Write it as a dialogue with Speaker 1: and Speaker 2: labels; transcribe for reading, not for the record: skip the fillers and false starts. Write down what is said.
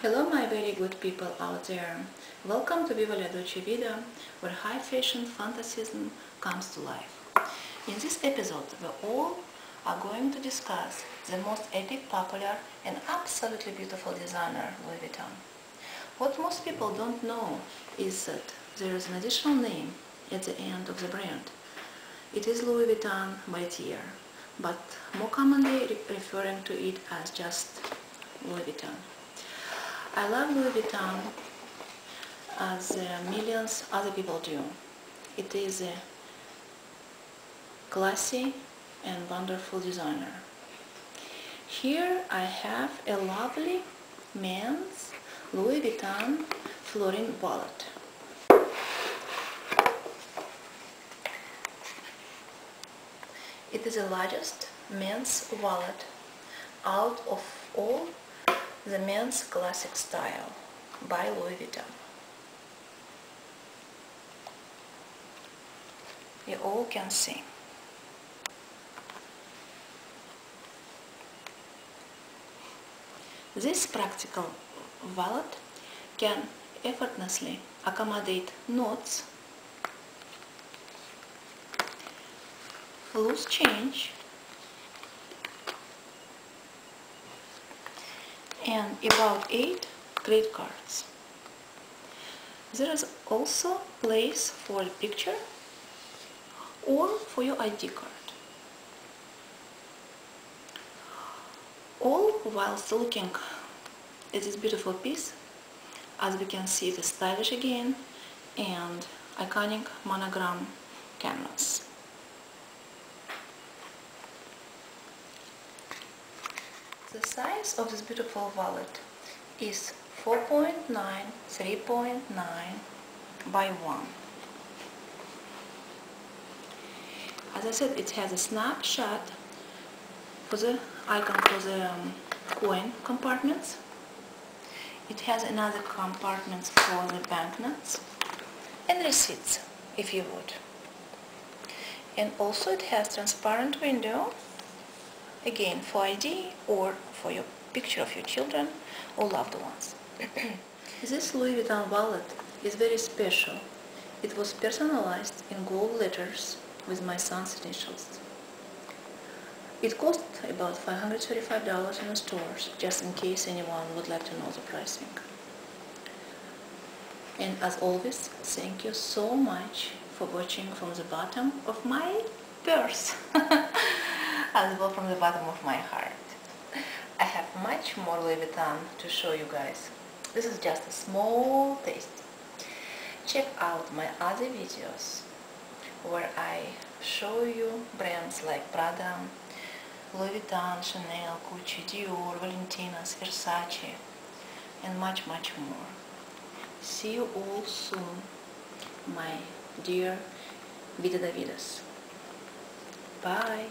Speaker 1: Hello my very good people out there. Welcome to Viva la Dolce Vita, where high fashion fantasism comes to life. In this episode, we all are going to discuss the most epic, popular and absolutely beautiful designer, Louis Vuitton. What most people don't know is that there is an additional name at the end of the brand. It is Louis Vuitton by Tier, but more commonly referring to it as just Louis Vuitton. I love Louis Vuitton as millions other people do. It is a classy and wonderful designer. Here I have a lovely men's Louis Vuitton florin wallet. It is the largest men's wallet out of all the men's classic style by Louis Vuitton. You all can see. This practical wallet can effortlessly accommodate knots, loose change, and about 8 credit cards. There is also place for a picture or for your ID card. All whilst looking at this beautiful piece, as we can see the stylish again and iconic monogram canvas. The size of this beautiful wallet is 4.9, 3.9 by 1. As I said, it has a snapshot for the icon for the coin compartments. It has another compartments for the banknotes and receipts, if you would. And also it has transparent window, again for ID or for your picture of your children or loved ones. This Louis Vuitton wallet is very special. It was personalized in gold letters with my son's initials. It cost about $535 in the stores, just in case anyone would like to know the pricing. And as always, thank you so much for watching from the bottom of my purse, as well from the bottom of my heart. I have much more Louis Vuitton to show you guys. This is just a small taste. Check out my other videos where I show you brands like Prada, Louis Vuitton, Chanel, Gucci, Dior, Valentino's, Versace, and much more. See you all soon, my dear Vida Davidas. Bye!